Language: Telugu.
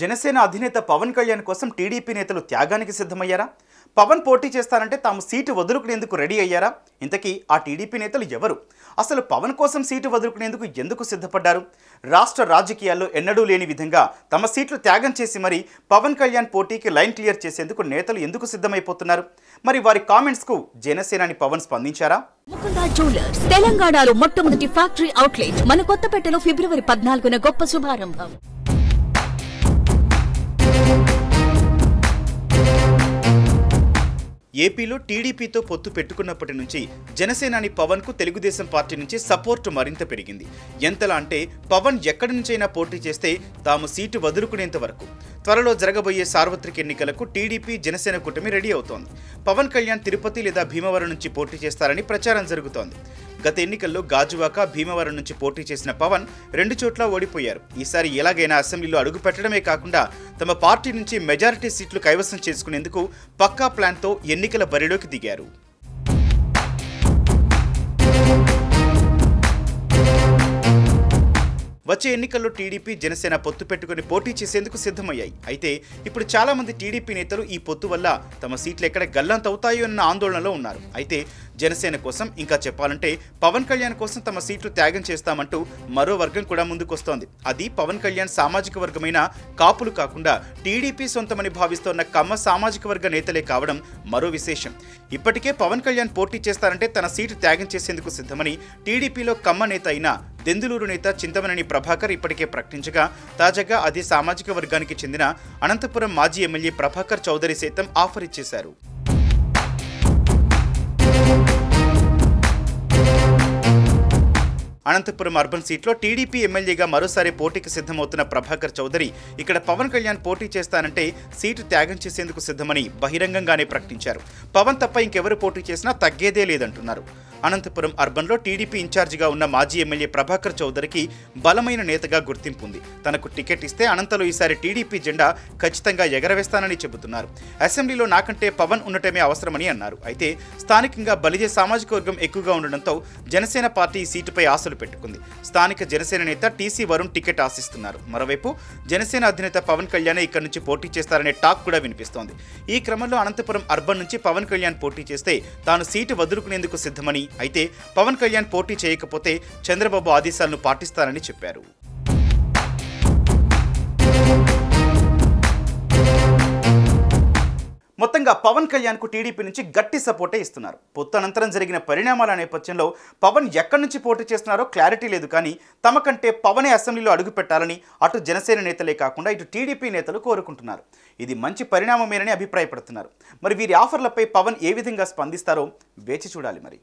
జనసేన అధినేత పవన్ కళ్యాణ్ కోసం టీడీపీ నేతలు త్యాగానికి సిద్ధమయ్యారా? పవన్ పోటీ చేస్తారంటే తాము సీటు వదులుకునేందుకు రెడీ అయ్యారా? ఇంతకీ ఆ టీడీపీ నేతలు ఎవరు? అసలు పవన్ కోసం సీటు వదులుకునేందుకు ఎందుకు సిద్ధపడ్డారు? రాష్ట్ర రాజకీయాల్లో ఎన్నడూ లేని విధంగా తమ సీట్లు త్యాగం చేసి మరి పవన్ కళ్యాణ్ పోటీకి లైన్ క్లియర్ చేసేందుకు నేతలు ఎందుకు సిద్ధమైపోతున్నారు? మరి వారి కామెంట్స్కు జనసేనాని పవన్ స్పందించారా? ముకుందా జ్యువెలర్స్ తెలంగాణలో మొట్టమొదటి ఫ్యాక్టరీ అవుట్లెట్ మన కొత్తపేటలో ఫిబ్రవరి 14న గొప్ప శుభారంభం. ఏపీలో టీడీపీతో పొత్తు పెట్టుకున్నప్పటి నుంచి జనసేనాని పవన్కు తెలుగుదేశం పార్టీ నుంచి సపోర్టు మరింత పెరిగింది. ఎంతలా అంటే పవన్ ఎక్కడి నుంచైనా పోటీ చేస్తే తాము సీటు వదులుకునేంత వరకు. త్వరలో జరగబోయే సార్వత్రిక ఎన్నికలకు టీడీపీ జనసేన కూటమి రెడీ అవుతోంది. పవన్ కళ్యాణ్ తిరుపతి లేదా భీమవరం నుంచి పోటీ చేస్తారని ప్రచారం జరుగుతోంది. గత ఎన్నికల్లో గాజువాక, భీమవరం నుంచి పోటీ చేసిన పవన్ 2 చోట్ల ఓడిపోయారు. ఈసారి ఎలాగైనా అసెంబ్లీలో అడుగు పెట్టడమే కాకుండా తమ పార్టీ నుంచి మెజారిటీ సీట్లు కైవసం చేసుకునేందుకు పక్కా ప్లాన్తో ఎన్నికల బరిలోకి దిగారు. వచ్చే ఎన్నికల్లో టీడీపీ జనసేన పొత్తు పెట్టుకుని పోటీ చేసేందుకు సిద్ధమయ్యాయి. అయితే ఇప్పుడు చాలా మంది టీడీపీ నేతలు ఈ పొత్తు వల్ల తమ సీట్లు ఎక్కడ గల్లంతవుతాయో అన్న ఆందోళనలో ఉన్నారు. అయితే జనసేన కోసం, ఇంకా చెప్పాలంటే పవన్ కళ్యాణ్ కోసం తమ సీట్లు త్యాగం చేస్తామంటూ మరో వర్గం కూడా ముందుకొస్తోంది. అది పవన్ కళ్యాణ్ సామాజిక వర్గమైన కాపులు కాకుండా టీడీపీ సొంతమని భావిస్తోన్న కమ్మ సామాజిక వర్గ నేతలే కావడం మరో విశేషం. ఇప్పటికే పవన్ కళ్యాణ్ పోటీ చేస్తారంటే తన సీటు త్యాగం చేసేందుకు సిద్ధమని టీడీపీలో కమ్మ నేత అయిన దెందులూరు నేత చింతమనేని ప్రభాకర్ ఇప్పటికే ప్రకటించగా, తాజాగా అదే సామాజిక వర్గానికి చెందిన అనంతపురం మాజీ ఎమ్మెల్యే ప్రభాకర్ చౌదరి సైతం ఆఫర్ ఇచ్చేశారు. అనంతపురం అర్బన్ సీట్లో టీడీపీ ఎమ్మెల్యేగా మరోసారి పోటీకి సిద్ధమవుతున్న ప్రభాకర్ చౌదరి ఇక్కడ పవన్ కళ్యాణ్ పోటీ చేస్తానంటే సీటు త్యాగం చేసేందుకు సిద్ధమని బహిరంగంగానే ప్రకటించారు. పవన్ తప్ప ఇంకెవరు పోటీ చేసినా తగ్గేదే లేదంటున్నారు. అనంతపురం అర్బన్లో టీడీపీ ఇన్ఛార్జిగా ఉన్న మాజీ ఎమ్మెల్యే ప్రభాకర్ చౌదరికి బలమైన నేతగా గుర్తింపు ఉంది. తనకు టికెట్ ఇస్తే అనంతలో ఈసారి టీడీపీ జెండా ఖచ్చితంగా ఎగరవేస్తానని చెబుతున్నారు. అసెంబ్లీలో నాకంటే పవన్ ఉండటమే అవసరమని అన్నారు. అయితే స్థానికంగా బలిజే సామాజిక వర్గం ఎక్కువగా ఉండడంతో జనసేన పార్టీ ఈ సీటుపై ఆశలు పెట్టుకుంది. స్థానిక జనసేన నేత టీసీ వరుణ్ టికెట్ ఆశిస్తున్నారు. మరోవైపు జనసేన అధినేత పవన్ కళ్యాణ్ ఇక్కడి నుంచి పోటీ చేస్తారనే టాక్ కూడా వినిపిస్తోంది. ఈ క్రమంలో అనంతపురం అర్బన్ నుంచి పవన్ కళ్యాణ్ పోటీ చేస్తే తాను సీటు వదులుకునేందుకు సిద్ధమని, అయితే పవన్ కళ్యాణ్ పోటీ చేయకపోతే చంద్రబాబు ఆదేశాలను పాటిస్తారని చెప్పారు. మొత్తంగా పవన్ కళ్యాణ్కు టీడీపీ నుంచి గట్టి సపోర్టే ఇస్తున్నారు. పొత్తు అనంతరం జరిగిన పరిణామాల నేపథ్యంలో పవన్ ఎక్కడి నుంచి పోటీ చేస్తున్నారో క్లారిటీ లేదు. కానీ తమకంటే పవనే అసెంబ్లీలో అడుగు పెట్టాలని అటు జనసేన నేతలే కాకుండా ఇటు టీడీపీ నేతలు కోరుకుంటున్నారు. ఇది మంచి పరిణామమేనని అభిప్రాయపడుతున్నారు. మరి వీరి ఆఫర్లపై పవన్ ఏ విధంగా స్పందిస్తారో వేచి చూడాలి మరి.